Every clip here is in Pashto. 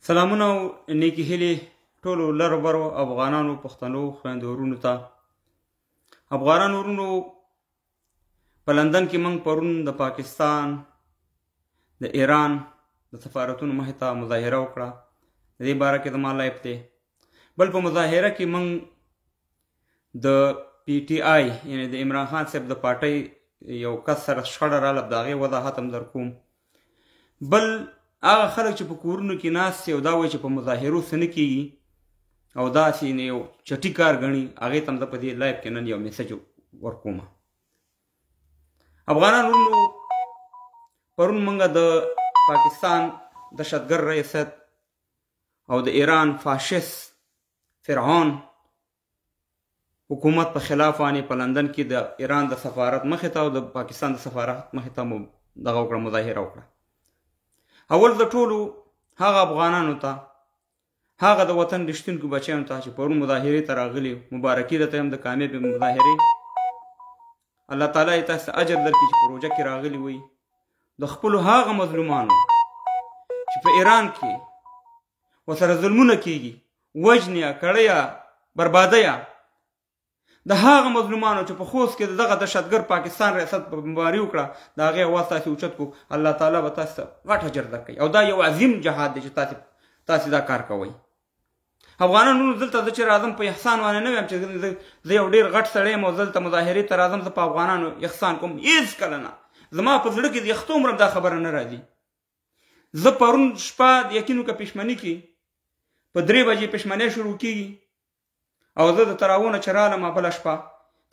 سلامونه او نیکې هیلې ټولو لرو برو افغانانو پښتنو خویندو ورونو ته. افغانانو ورونو په لندن کې موږ پرون د پاکستان د ایران د سفارتونو مخې ته مظاهره وکړه. د دې باره کې زما لایف دی. بل په مظاهره کې موږ د پی ټي آی یعنې د عمران خان صاحب د پارټۍ یو کس سره شخړه راغله، د هغې وضاحت هم در کوم. بل هغه خلک چې په کورونو کې ناست دي او دا وایي چې په مظاهرو څه نه کېږي او داسې یو چټي کار ګڼي، هغې ته هم زه په دې لایف کې نن یو میسج ورکوم. افغانانو پرون موږ د پاکستان دهشتګرد ریاست او د ایران فاشست فرعون حکومت په خلاف باندې په لندن کې د ایران د سفارت مخې ته او د پاکستان د سفارت مخې ته مو دغه وکړه، مظاهره وکړه. اول د ټولو هغه افغانانو ته، هغه د وطن رښتونکو بچیانو ته چې پرون مظاهرې ته راغلي، مبارکي درته یم د کامیابې مظاهرې. الله تعالی یې تاسو ته اجر درکړي چې په روژه کې راغلي وئ. د خپلو هغه مظلومانو چې په ایران کې ورسره ظلمونه کېږي، وژنې، کړیه، بربادیه، د هغه مظلومانو چې په خوست کې دغه دهشتګرد پاکستان ریاست په بمباري وکړه، د هغې اواز تاسې اوچت کړو. الله تعالی به تاسو ته غټ اجر درکوي او دا یو عظیم جهاد دی چې تاسې دا کار کوئ. افغانانو دلته زه چې راځم په احسان باندې نه ویم چې زه یو ډېر غټ سړی یم او زه دلته مظاهرې ته راځم، زه په افغانانو احسان کوم. هېڅکله نه، زما په زړه کې د یخته عمره دا خبره نه راځي. زه پرون شپه یقین وکړه پېشمني کې په 3 بجې پېشمنۍ شروع کېږي او زه د تراوو نه چې رالم بله شپه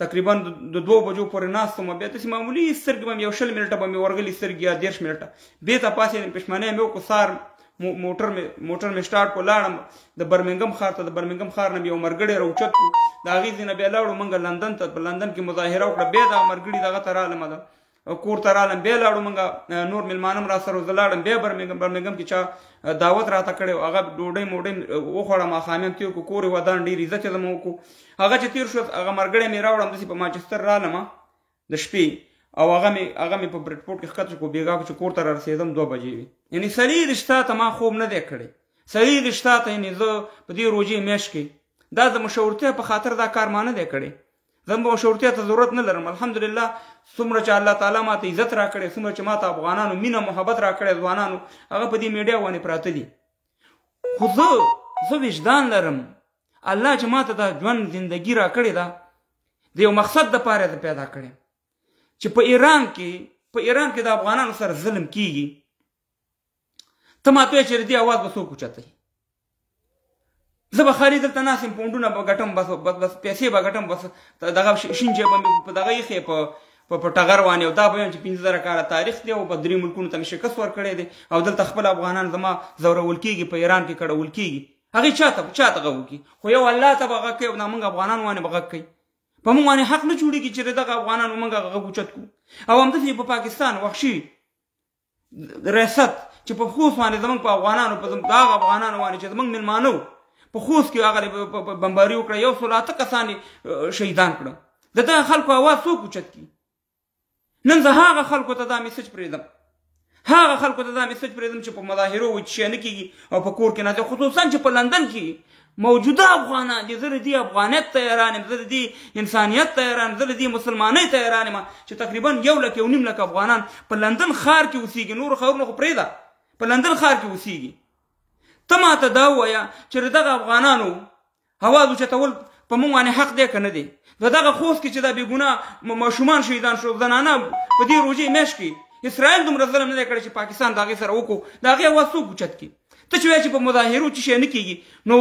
تقریبا د 2 بجو پورې ناست وم. بیا داسې معمولي سترګې به مې یو 20 منټه به مې ورغلي سترګې یا 30 منټه. بېرته پاڅېدم، پېشمنۍ مې وکړو، سهار موټر مې سټارټ کړو، لاړم د برمنګم ښار ته. د برمنګم ښار نه مې یو ملګری راوچت کړو، د هغې ځای نه بیا لاړو موږ لندن ته. په لندن کې مظاهره وکړه، بیا دغه ملګري دغه ته رالم، کور ته رالم، بیا لاړو موږ، نور مېلمانه هم را سره زه لاړم بیا برمنګم کې چا دعوت راته کړی و، هغه ډوډۍ موډۍ وخوړه، ماښامي هم تېر کړو، کور یې ودان، ډېر عزت یې زما وکړو. هغه چې تېر شو، هغه ملګری مې راوړم، داسې په مانچستر رالم د شپې او هغه مې په بریډفورډ کې ښکته کړو، بېګا چې کور ته را رسېدم 2 بجې وې. یعنې صحیح رشته ته ما خوب نه دی کړی، صحیح رشته ته یعنې زه په دې روژې میاشت کې دا د مشورتیا په خاطر دا کار ما نه دی کړی. زه مشورتیا ته ضرورت نه لرم. الحمدلله څومره چې الله تعالی ما ته عزت را کړی، څومره چې ما ته افغانانو مینه محبت را کړی، ځوانانو، هغه په دې میډیا باندې پراته دي. خو زه وجدان لرم. الله چې ما ته دا ژوند زندګي را کړې ده د یو مقصد دپاره یې پیدا کړې چې په ایران کې د افغانانو سره ظلم کېږي. ته ما ته وایې چې د دې اواز به څوک اوچتوي؟ زه به خالي دلته ناست یم، پونډونه به ګټم، بس پیسې به ګټم، بس دغه شین جیب به مې په دغه ایښې په ټغر باندې، او دا به وایم چې 15,000 کاله تاریخ دی او په 3 ملکونو ته مې شکست ورکړی دی او دلته خپل افغانان زما ځورول کېږي، په ایران کې کړول کېږي. هغې چاته غږ وکړي؟ خو یو الله ته به غږ کوي او دا موږ افغانانو باندې به غږ کوي. په موږ باندې حق نه جوړېږي چې دغه افغانانو موږ غږ اوچت کړو. او همداسې په پاکستان وحشي ریاست چې په خوست باندې زموږ په افغانانو، په هغه افغانانو باندې چې زموږ مېلمانه وو، په خوست کې هغه بمباري وکړه، 108 کسان شهیدان کړه. د دغه خلکو اواز څوک اوچت کړي؟ نن زه هغه خلکو ته دا میسج پرېږدم چې په مظاهرو وایي چې شی نه کېږي او په کور کې نه، خصوصا چې په لندن کې موجوده افغانان دي. زه د دې افغانیت ته حیران یم، زه د دې انسانیت ته حیران یم، زه د دې مسلمانۍ ته حیران یم چې تقریبا 1.5 لک افغانان په لندن ښار کې اوسېږي. نورو ښارونو خو پرېږده، په لندن ښار کې اوسېږي. ته ما ته دا ووایه چې دغه افغانانو اواز اوچتول په موږ باندې حق دی که نه دی؟ د دغه خوست کې چې دا بېګناه ماشومان شهیدان شو، زنانه په دې روژې میاشت کې اسرائیل دومره ظلم نه دی کړی چې پاکستان د هغې سره وکړو، د هغې اواز څوک اوچت کړي؟ ته چې وایې چې په مظاهرو چې شی نه کېږي، نو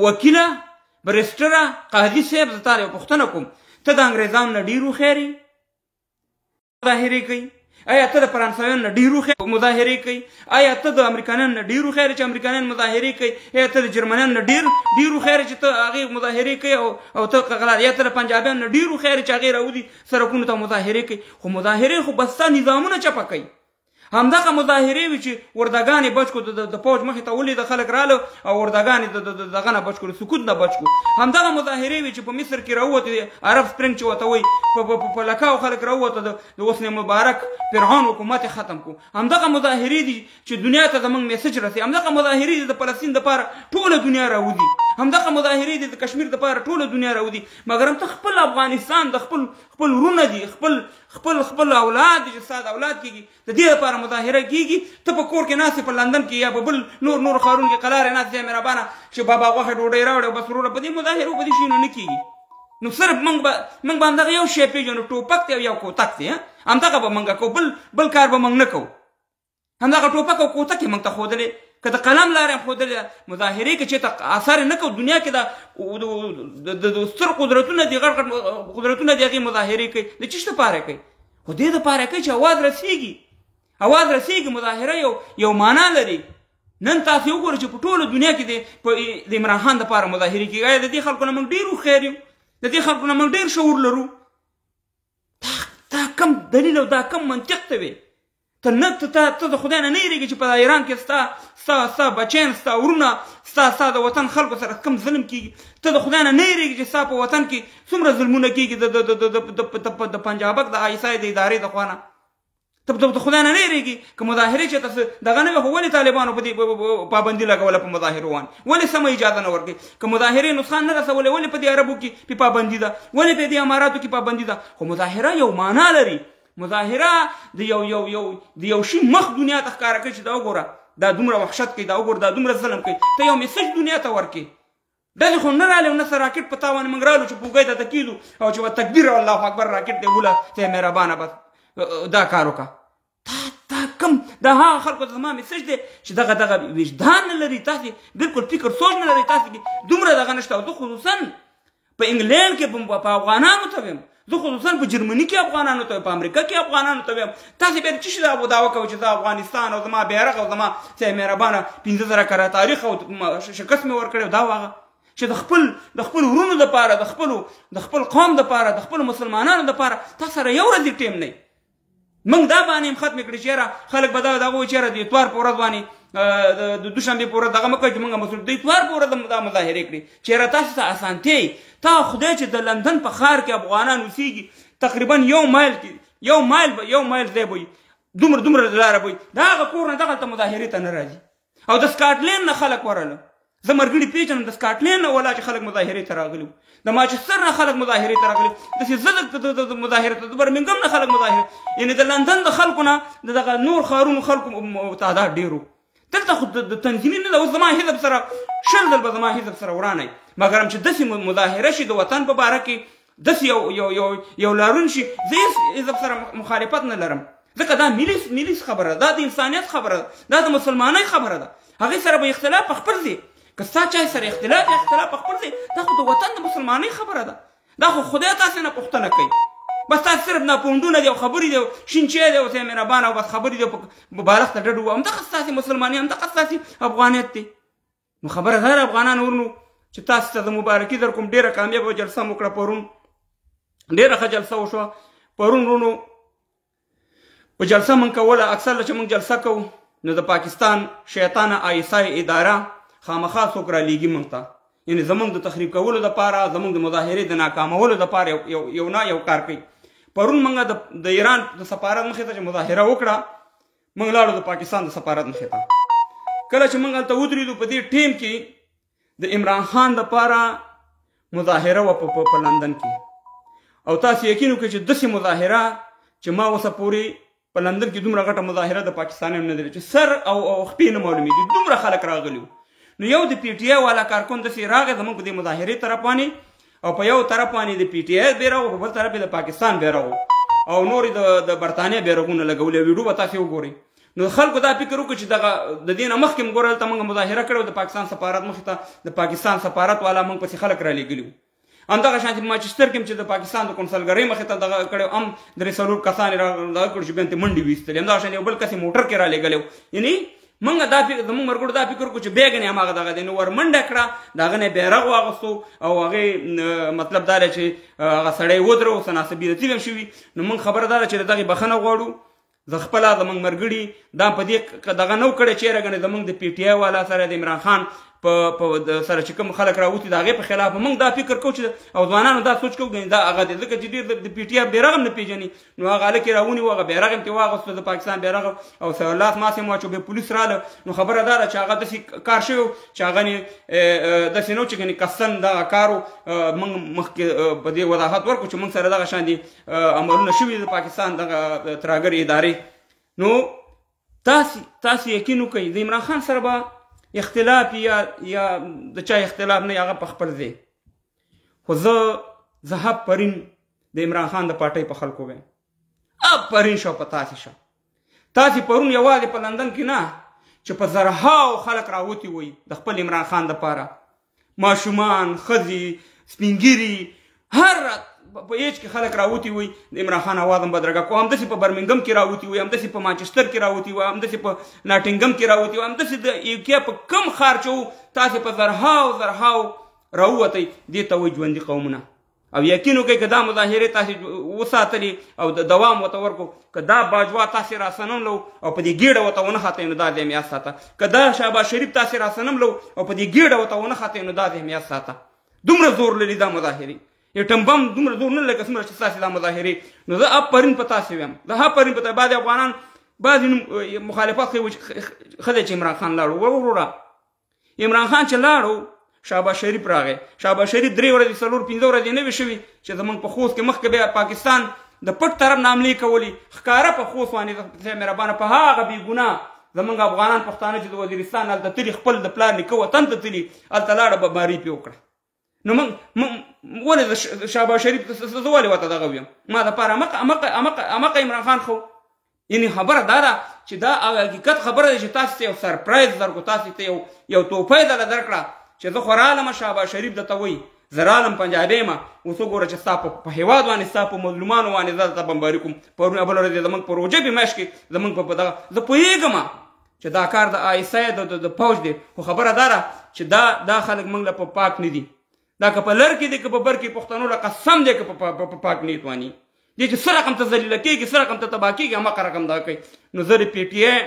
وکیله، بریسټره، قاضي صاحب، زه تا یو پوښتنه کوم، ته د انګریزانو نه ډېر هوښیارې مظاهرې کوي؟ آیا ته د فرانسویانو نه ډېر هوښیار مظاهرې کوي؟ آیا ته د امریکایانو نه ډېر هوښیار چې امریکایان مظاهرې کوي؟ یا ته د جرمنیانو نه ډېر هوښیار چې ته هغې مظاهرې کوي او ته غلا؟ یا ته د پنجابیانو نه ډېر هوښیار چې هغې راوځي سړکونو ته مظاهرې کوي؟ خو مظاهرې خو بس ستا نظامونه چپه کوي. همدغه مظاهرې وي چې وردګانې بچ کړو د پوج مخې ته ولید خلک راله او وردګانې دغه نه بچ کړو سکوت نه بچ کړو همدغه مظاهرې وي چې په مصر کې راووتې عرب سپرینګ چې ورته وایي په لکاو خلک راووته د حسني مبارک فرعون حکومت ختم کړو همدغه مظاهرې دي چې دنیا ته زموږ میسج رسي همدغه مظاهرې دي د فلسطین دپاره ټوله دنیا راوځي همدغه مظاهرې دي د کشمیر دپاره ټوله دنیا راوځي مګر هم ته خپل افغانستان د خپل ورونه دي خپل اولاد دي چې ستا د اولاد کېږي د دې لپاره مظاهره کېږي ته په کور کې ناستې په لندن کې یا په بل نور ښارونو کې قلارې ناستې یا مهربانه چې بابا غوښه ډوډۍ راوړې او بس وروره په دې مظاهرو په دې شیانو نه کېږي نو صرف موږ به همدغه یو شی پېژنو ټوپک دی او یو کوتک دی همدغه به موږ کوو بل کار به موږ نه کوو همدغه ټوپک او کوتک یې موږ ته ښودلې که د قلم لارې هم ښودلې مظاهرې کې چې ته اثر نه کوو دنیا کې د ستر قدرتونه دي غټ قدرتونه دي هغې مظاهرې کوي د څه دپاره کوي خو دې دپاره کوي چې اواز رسیږي مظاهره یو معنا لري نن تاسو وګورئ چې په ټوله دنیا کې د عمران خان دپاره مظاهرې کېږي آیا د دې خلکو نه موږ ډېر هوښیار یو د دې خلکو نه موږ ډېر شعور لرو دا کم دلیل او دا کم منطق ته وي ته د خدای نه نه یېرېږي چې په ایران کې ستا بچیان ستا ورونه ستا د وطن خلکو سره کم ظلم کېږي ته د خدای نه نه یېرېږي چې ستا په وطن کې څومره ظلمونه کېږي د پنجابک د آی اس آی د ادارې د خوا نه ته د خدای نه نه یېرېږي که مظاهرې چې تاسو دغه نه وي خو ولې طالبانو په دې پابندي لګوله په مظاهرو باندې ولې سمه اجازه نه ورکوي که مظاهرې نسخان نه رسولې ولې په دې عربو کې پې پابندي ده ولې په دې اماراتو کې پابندي ده خو مظاهره یو معنا لري مظاهره د یو شي مخ دنیا ته ښکاره کوي چې دا وګوره دا دومره وحشت کوي دا وګوره دا دومره ظلم کوي ته یو میسج دنیا ته ورکړي داسې خو نه راغلی نه څه راکټ په تا باندې موږ رالو چې پوګۍ ته تکیدو او چې تکبیر الله اکبر راکټ دی وله ته مهربانه بس دا کار وکړه دا کم دا هغه خلکو ته زما میسج دی چې دغه وجدان نه لري تاسې بالکل فکر سوچ نه لري تاسې کې دومره دغه نشته او زه خصوصا په انګلینډ کې په افغانانو ته ویم زه خصوصا په جرمني کې افغانانو ته په امریکا کې افغانانو ته ویم تاسې بیا څه شي دا دعوه کوئ چې زه افغانستان او زما بیرغ او زما څه مهربانه 15,000 کاله تاریخ او شکست مې ورکړی دا هغه چې د خپل ورونو دپاره د خپل قوم دپاره د خپلو مسلمانانو دپاره تا سره یو ورځ ټیم نه موږ دا باندې هم ختمې کړي چې یاره خلک به دا وایي چې یاره د اتوار په ورځ باندې د دوشنبې په ورځ دغه مه کوئ چې موږ مسلمان د اتوار په ورځ دا مظاهرې کړي چې یاره تاسو ته اسانتیا تا خدای چې د لندن په ښار کې افغانان اوسېږي تقریبا یو مایل ځای به وي دومره لاره به وي د هغه کور نه دغلته مظاهرې ته نه راځي او د سکاټلینډ نه خلک ورله زه مرګړي پیژنم د سکاټلینډ نه ولا چې خلک مظاهرې ته راغلي د مانچسټر نه خلک مظاهرې ته راغلي داسې زه د مظاهرې ته د برمنګم نه خلک مظاهرې یعنې د لندن د خلکو نه د دغه نور ښارونو خلکو تعداد ډېر و دلته خو د تنظیمي نه ده اوس زما حزب سره 20 ځل به زما حزب سره ورانی مګر هم چې داسې مظاهره شي د وطن په باره کې داسې یو لارون شي زه هېڅ حزب سره مخالفت نه لرم ځکه دا ملي خبره ده دا د انسانیت خبره ده دا د مسلمانۍ خبره ده هغې سره به اختلاف په خپل ځای که ستا چا سره اختلاف په خپل ځای دا خو د وطن د مسلمانۍ خبره ده دا خو خدای تاسې نه پوښتنه کوي بس تاسې صرف ناپوهنډونه دي او خبرې دي او شین چای دی او ته مهربانه او بس خبرې دي او بالغ ته ډډ ووایه همدغه ستاسې مسلماني همدغه ستاسې افغانیت دی نو خبره غیر افغانان ورنو چې تاسو ته د مبارکي در کوم ډېره کامیابه جلسه مو کړه پرون ډېره ښه جلسه وشوه پرون ورونو په جلسه موږ کوله اکثر چې موږ جلسه کوو نو د پاکستان شیطانه آی اس آی اداره خامخا څوک رالیږي موږ ته یعنې زموږ د تخریب کولو دپاره زموږ د مظاهرې د ناکامولو دپاره یو کار کوي پرون موږ د ایران د سفارت مخې ته چې مظاهره وکړه موږ لاړو د پاکستان د سفارت مخې ته کله چې موږ هلته ودرېدو په دې ټیم کې د عمران خان دپاره مظاهره وه په لندن کې او تاسو یقین وکړئ چې داسې مظاهره چې ما اوسه پورې په لندن کې دومره غټه مظاهره د پاکستانیانو نه لري چې سر او خپې نه معلومېږي دومره خلک راغلي نو یو د پی ټي آی والا کارکون داسې راغی زموږ په دې مظاهرې طرف باندې او په یو طرف باندې د پی ټي آی بیرغ په بل طرف د پاکستان بیرغ او نورې د برطانیې بیرغونه لګولي ویډیو به تاسې وګورئ نو خلکو دا فکر وکړو چې دغه د دې نه مخکې موږ ګوره هلته موږ مظاهره کړې د پاکستان سفارت مخې ته د پاکستان سفارت والا موږ پسې خلک رالیږلي وو همدغه شانتې په مانچسټر کې هم چې د پاکستان د کنسلګرۍ مخې ته دغه کړی هم درې څلور کسان یې دغه کړو چې بیا یې منډې ویستلې همدغه شان یو بل کس یې موټر کې رالیږلی و یعنې موږ دا فکر زموږ ملګرو دا فکر وکړو چې بیګ نه هماغه دغه دی نو ور منډه کړه د هغه نه بیرغ واغوستو او هغې مطلب دا دی چې هغه سړی ودرو څه ناڅه بېعزتي هم شوي نو موږ خبره دا ده چې د دغې بخښنه غواړو زه خپله زموږ ملګري دا په دې دغه نه و کړی چېرې ګڼې زموږ د پي ټي آی والا سره د عمران خان په سره چې کوم خلک راوتي د هغې په خلاف موږ دا فکر کوو چې او ځوانانو دا سوچ کوو دا هغه دی ځکه چې ډېر د پي ټي آی بیرغ هم نه پېژني نو هغه هلک یې راونیو هغه بیرغ یې ترې واغوسته د پاکستان بیرغ او سرلاس ماسې مو واچو بیا پولیس راله نو خبره دا ده چې هغه داسې کار شوی چې هغه داسې نه و چې ګنې قصدن دغه کار و موږ مخکې په دې وضاحت ورکړو چې موږ سره دغه شان دي عملونه شوي د پاکستان دغه ترهګر ادارې نو تاسو یقین وکئ د عمران خان سره به اختلاف یا د چا اختلاف نه هغه په خپل ځای خو زه هب پرین د عمران خان د پارټۍ په خلکو ویم اب پرین شو په تاسې شه تاسې پرون یوازې په لندن کې نه چې په زرهاو خلک راوتي وي د خپل عمران خان دپاره ماشومان ښځې سپینګیري هر په ایج کې خلک راوتي وي د عمران خان اواز هم بدرګه کو همداسې په برمنګم کې راوتي وي همداسې په مانچسټر کې راوتي وي همداسې په ناټنګم کې راوتي وي همداسې د یوکیا په کم ښار چې و تاسې په زرهاو راووتئ دې ته وایي ژوندي قومونه او یقین وکئ که دا مظاهرې تاسې وساتلې او د دوام ورته ورکړو که دا باجوا تاسې راسنملو او په دې ګېډه ورته ونه خاطئ نو دا دې هم یاد ساته که دا شهباز شریف تاسې راسنملو او په دې ګېډه ورته ونه خاطئ نو دا دې هم یاد ساته دومره زور لري دا مظاهرې یو ټمبم دومره زور نه لکه څومره چې ستاسې دا مظاهرې نو زه افرین په تاسې ویم زه افرین په بعضې افغانان بعضې مخالفت کوي ښه دی چې عمران خان لاړو وروره عمران خان چې لاړو شهباز شریف راغی شهباز شریف 3 ورځې 4-5 ورځې نه وي شوي چې زموږ په خوست کې مخکې بیا پاکستان د پټ طرف نه حملې کولې ښکاره په خوست باندې مهربانه په هغه بېګناه زموږ افغانان پښتانه چې د وزیرستان هلته تلي خپل د پلار نیکه وطن ته تلي هلته لاړه بمباري پرې وکړه نو ولې شهباز شریف زه ولې ورته دغه ویم ما دپاره امقه عمران خان خو یعنې خبره دا ده چې دا حقیقت خبره ده چې تاسو ته یو سرپرایز درکړو تاسو ته یو توپۍ دله درکړه چې زه خو رالم شهباز شریف درته وایي زه رالم پنجابی یم اوس وګوره چې ستا په هېواد باندې ستا په مظلومانو باندې زه درته بمباري کوم پرون بله ورځ زموږ په روژه میاشت کې زموږ په دغه زه پوهېږم چې دا کار د آی اس آی د پوج دی خو خبره دا ده چې دا خلک موږ له په پاک نه دي دا که په لر کې دی که په بر کې پښتنو له قسم دی که په پاک نیت واني دی چې څه رقم ته ذلیله کېږي څه رقم ته تباه کېږي هماغه رقم دا کوي نو زه د پی ټي آی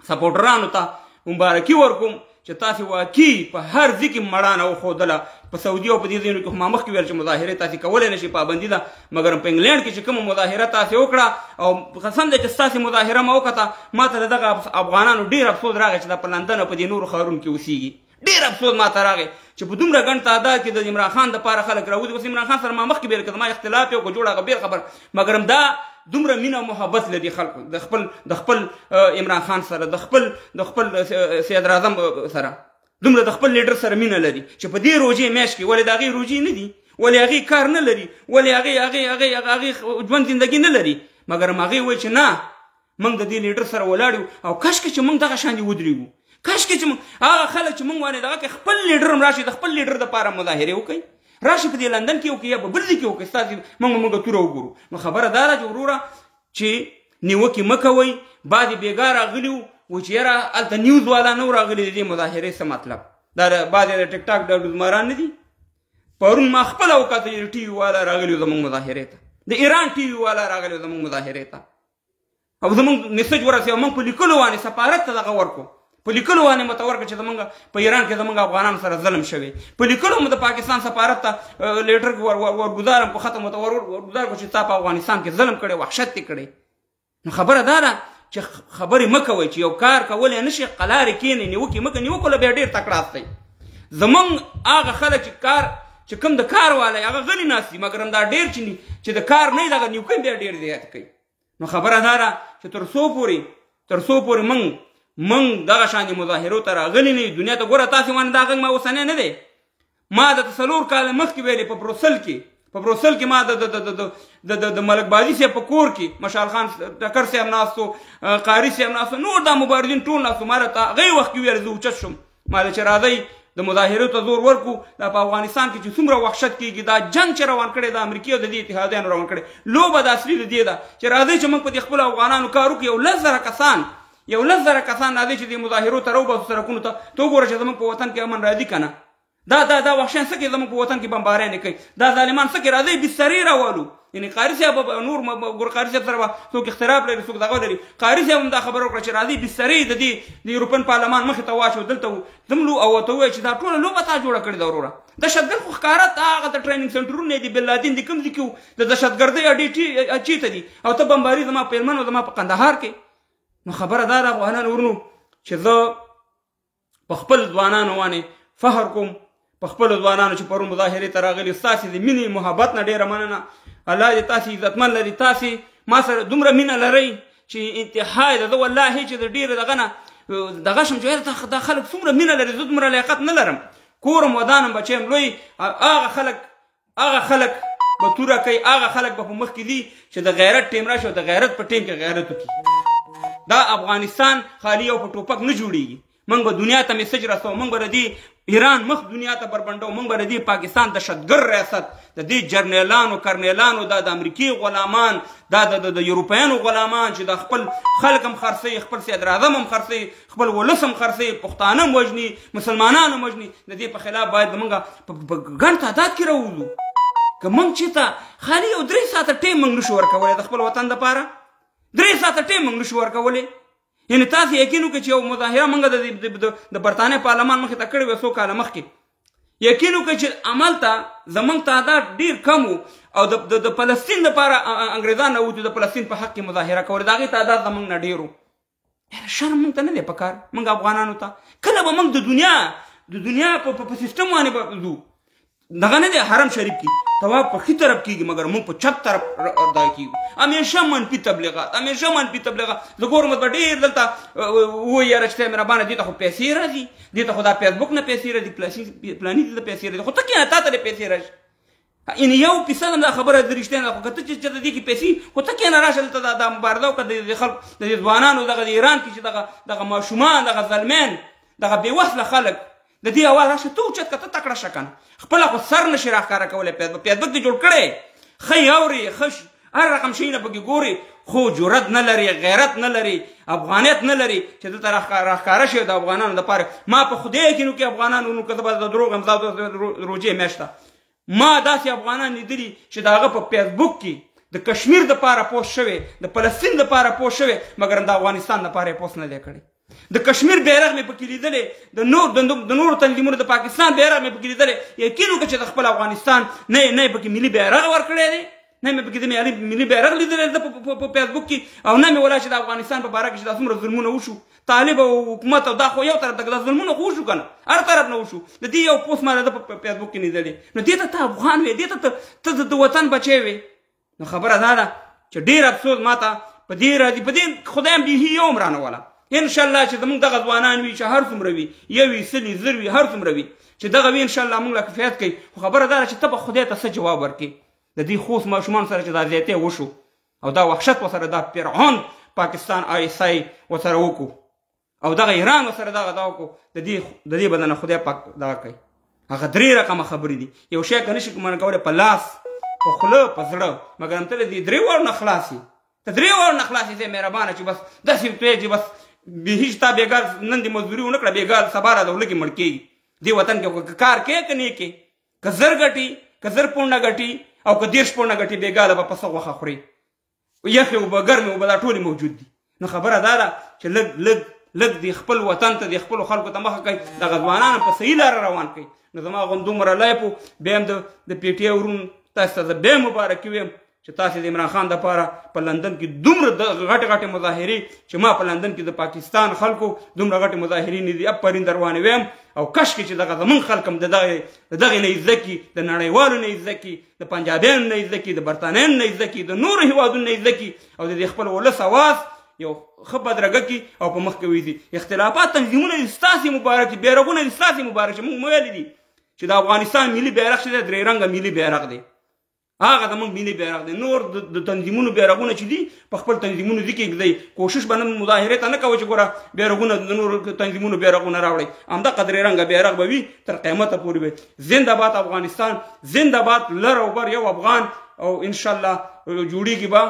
سپورټرانو ته مبارکي ورکوم چې تاسې واقعي په هر ځای کې مړانه وښودله په سعودي او په دې ځایونو کې خو ما مخکې ویل چې مظاهرې تاسې کولی نه شي پابندي ده مګر په انګلینډ کې چې کومه مظاهره تاسې وکړه او قسم دی چې ستاسې مظاهره ما وکړه ما ته د دغه افغانانو ډېر افسوس راغی چې دا په لندن او په دې نورو ښارونو کې اوسېږي ډېر افسوس ما ته راغی چې په دومره ګڼ تعداد کې د عمران خان دپاره خلک راوځي اوس عمران خان سره ما مخکې ویل که زما اختلاف یو که جوړ هغه بېل خبر مګر هم دا دومره مینه او محبت لري خلکو د خپل عمران خان سره د خپل صدر اعظم سره دومره د خپل لیډر سره مینه لري چې په دې روژې میاشت کې ولې د هغې روژې نه دي ولې هغې کار نه لري ولې هغې ژوند زندګي نه لري مګر هم هغې وایي چې نه موږ د دې لیډر سره ولاړ یو او کاشکې چې موږ دغه شانې ودرېږو کاشکې چې هغه خلک چې موږ باندې دغه کې خپل لیډر هم راشي د خپل لیډر دپاره مظاهرې وکړي راشي په دې لندن کې وکړي یا په بل ځای کې وکړي ستاسې موږ توره وګورو نو خبره دا ده چې وروره چې نیوکې مه کوئ بعضې بېګا راغلي و چې یاره هلته نیوز والا نه و راغلي د دې مظاهرې څه مطلب دا بعضې د ټیک ټاک ډلډوزماران نه دي پرون ما خپله وکاته چې ټي وي والا راغلي و زموږ مظاهرې ته د ایران ټي وي والا راغلي و زموږ مظاهرې ته او زموږ میسج ورسېږه موږ په لیکلو باندې سفارت ته دغه ورکړو په لیکلو باندې مته ورکړه چې زموږ په ایران کې زموږ افغانانو سره ظلم شوی په لیکلو مو د پاکستان سفارت ته لیټر ورګزارم په ختم ورته ورګزار کړو چې تا په افغانستان کې ظلم کړی وحشت دې کړی نو خبره دا ده چې خبرې مه کوئ چې یو کار کولی نه شي قلارې کښېنئ نیوکې مه کوئ نیوکو له بیا ډېر تکړه دی زموږ هغه خلک چې کوم د کار والی هغه غلي ناست دي مګر همدا ډېر چې د کار نه وي دغه نیوکۍ بیا ډېر زیات کوي نو خبره دا ده چې تر څو پورې موږ دغه شانې مظاهرو ته راغلي نه یو دنیا ته ګوره تاسې باندې دا غږ ما اوسنی نه دی ما د 4 کاله مخکې ویلې په بروسل کې ما د ملک بازي صاحب په کور کې مشال خان ټکر صاحب ناستو قاري صاحب ناستو نور دا مبارزین ټول ناستو ما راته هغې وخت کې ویل زه اوچت شم ما چې راځئ د مظاهرو ته زور ورکو دا په افغانستان کې چې څومره وحشت کېږي دا جنګ چې روان کړی د امریکې او د دې اتحادیانو روان کړی لوبه د اصلي د دې ده چې راځئ چې موږ په دې خپلو افغانانو کار وکړو 10,000 کسان راځئ چې د مظاهرو ته راوباسو سړکونو ته وګوره چې زموږ په وطن کې امن راځي که نه دا وحشیان څه کوي زموږ په وطن کې بمباریانې کوي دا ظالمان څه کوي راځئ بسترې راولو یعنې قاري صاحب نور ګور قاري صاحب سره به څوک اختلاف لري څوک دغه لري قاري صاحب هم دا خبره وکړه چې راځئ بسترې د یورپین پارلمان مخې ته واچو دلته ځملو او ورته ووایه چې دا ټوله لوبه تا جوړه کړې ده وروره دهشتګرد خو ښکاره هغه د ټریننګ سنټرونه دي بن لادن دي کوم ځای کې وو د دهشتګردۍ اډې چېرته دي او ته بمباري زما په هلمند او زما په قندهار کې نو خبره دا ده افغانان ورونو چې زه په خپل ځوانانو باندې فخر کوم په خپلو ځوانانو چې پرون مظاهرې ته راغلي ستاسې د مینې محبت نه ډېره مننه الله دې تاسې عزتمن لري تاسې ما سره دومره مینه لرئ چې انتها یې ده زه والله چې د ډېرې دغه نه دغه شم چې دا خلک څومره مینه لري زه دومره لیاقت نه لرم کورم ودانم بچیم لوی هغه خلک به توره کوي هغه خلک به په مخ کې دي چې د غیرت ټیم راشي او د غیرت په ټیم کې غیرت وکړي دا افغانستان خالي او په ټوپک نه جوړېږي موږ به دنیا ته میسج رسوو موږ به د دې ایران مخ دنیا ته بربنډو موږ به د دې پاکستان دهشتګرد ریاست د دې جرنیلانو کرنیلانو دا د امریکې غلامان دا د یوروپیانو غلامان چې د خپل خلک هم خرڅوي خپل صدر اعظم هم خرڅوي خپل ولس هم خرڅوي پښتانه هم وژني مسلمانان هم وژني د دې په خلاف باید موږ په ګڼ تعداد کې راولو که موږ چېرته خالي یو 3 ساعته ټیم موږ نشو ورکولی د خپل وطن دپاره 3 ساعته ټیم موږ نشو ورکولی یعنې تاسې یقین وکړئ چې یو مظاهره موږ د برطانیې پارلمان مخې ته کړې وه څو کاله مخکې یقین وکړئ چې عمل ته زموږ تعداد ډېر کم و او د فلسطین دپاره انګریزان راوتو د فلسطین په حق کې مظاهره کوله د هغې تعداد زموږ نه ډېر و شرم موږ ته نه دی پکار موږ افغانانو ته کله به موږ د دنیا په سیسټم باندې به ځو دغه نه دی حرم شریف کې طواف په ښي طرف کېږي مګر موږ په چپ طرف دا کېږو همیشه منفي تبلیغات زه ګورم به ډېر دلته ووایي یاره چې ته مهربانه دې ته خو پیسې راځي دې ته خو دا فیسبوک نه پیسې راځي پلاني دې ته پیسې راځي خو ته کښېنه تا ته دې پیسې راشي یعنې یو فیصد هم دا خبره د رښتیا نه ده خو که ته چې دې کې پیسې خو ته کښېنه راشه دلته دا مبارزه وکړه د خلکو د دې ځوانانو دغه د ایران کې چې دغه ماشومان دغه زلمین دغه بېوسله خلک د دې اواز راشه ته اوچت که ته تکړه شه کنه خپله خو سر نشي راښکاره کولی فیسبوک دې جوړ کړی ښه یې اوري ښه هر رقم شیونه پکې ګوري خو جرأت نه لري غیرت نه لري افغانیت نه لري چې دلته راښکاره شي د افغانانو دپاره ما په خدای یقین وکړي افغانانو نو که زه به د دروغ یم دا روجې میاشته ما داسې افغانان لیدلي چې د هغه په فیسبوک کې د کشمیر دپاره پوسټ شوی د فلسطین دپاره پوسټ شوی مګر د افغانستان دپاره یې پوسټ نه دی کړی د کشمیر بیرغ مې پکې لیدلی د نورو تنظیمونو د پاکستان بیرغ مې پکې لیدلی یقین وکړه چې د خپل افغانستان نه یې پکې ملي بیرغ ورکړی دی نه مې پکې د ملي بیرغ لیدلی ده په فیسبوک کې او نه مې ولا چې د افغانستان په باره کې چې دا څومره ظلمونه وشو طالب او حکومت او دا خو یو طرف ته دا ظلمونه خو وشو که نه هر طرف نه وشو د دې یو پوسټ ما ده په فیسبوک کې لیدلی نو دې ته افغان وې دې ته د وطن بچی وې نو خبره دا ده چې ډېر افسوس ما ته په دې راځي په دې خدای هم بیخي یو هم رانهوله انشاءالله چې زموږ دغه ځوانان وي چې هر څومره وي یو وي سل وي زر وي هر څومره وي چې دغه وي انشاءالله موږ له کفایت کوي خو خبره دا ده چې ته به خدای ته څه جواب ورکړې د دې خوست ماشومان سره چې دا زیاتې وشو او دا وحشت ورسره دا فرعون پاکستان ISI ورسره وکړو او دغه ایران ورسره دغه وکړو د دې بدنه خدای پاک دغه کوي هغه 3 رقمه خبرې دي یو شی که نشي منع کولی په لاس په خوله په زړه مګر هم ته له دې 3 وړو نه خلاص ته 3 وړو نه خلاص یې مهربانه چې بس داسې توی چې بس بیهی چې تا بېګار نن دې مزدوري ونه کړه بېګار سبا را د وله کې مړ کېږي دې وطن کې کار کې که نه کې که زر ګټي که زر پونډه ګټي او که 10 پونډه ګټي بېګاله به په څه غوښه خوري یخې اوبه ګرمې اوبه دا ټولې موجود دي نو خبره دا ده چې لږ د خپل وطن ته د خپلو خلکو ته مخه کوي دغه ځوانان په صحیح لاره روان کوي نو زما غوندومره لایپو بیا هم د پی ټي آی ورون تاسو ته زه بیا مبارکي ویم چې تاسې د عمران خان دپاره په لندن کې دومره غټې غټې مظاهرې چې ما په لندن کې د پاکستان خلکو دومره غټې مظاهرې نه دي افرین در روانې ویم او کشکې چې دغه زمونږ خلک هم د دغې نه یې زده کړي د نړیوالو نه یې زده کړي د پنجابیانو نه یې زده کړي د برطانیانو نه یې زده کړي د نورو هېوادونو نه یې زده کړي او د دې خپل ولس اواز یو ښه بدرګه کړي او په مخ کې ویځي اختلافات تنظیمونه دي ستاسې مبارک دي بیرغونه دي ستاسې مبارک چې موږ ویلي دي چې د افغانستان ملي بیرغ چې دی 3 رنګه ملي بیرغ دی هغه زموږ ملي بیرغ دی نور د تنظیمونو بیرغونه چې دي په خپل تنظیمونو دي کې ږدئ کوشش به نه مظاهرې ته نه کوئ چې ګوره بیرغونه د نورو تنظیمونو بیرغونه راوړئ همدغه 3 رنګه بیرغ به وي تر قیامته پورې به زنده‌باد افغانستان زنده‌باد لر او بر یو افغان او انشاءالله جوړیږي به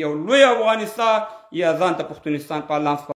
یو لوی افغانستان یا ځان ته پښتونستان په الله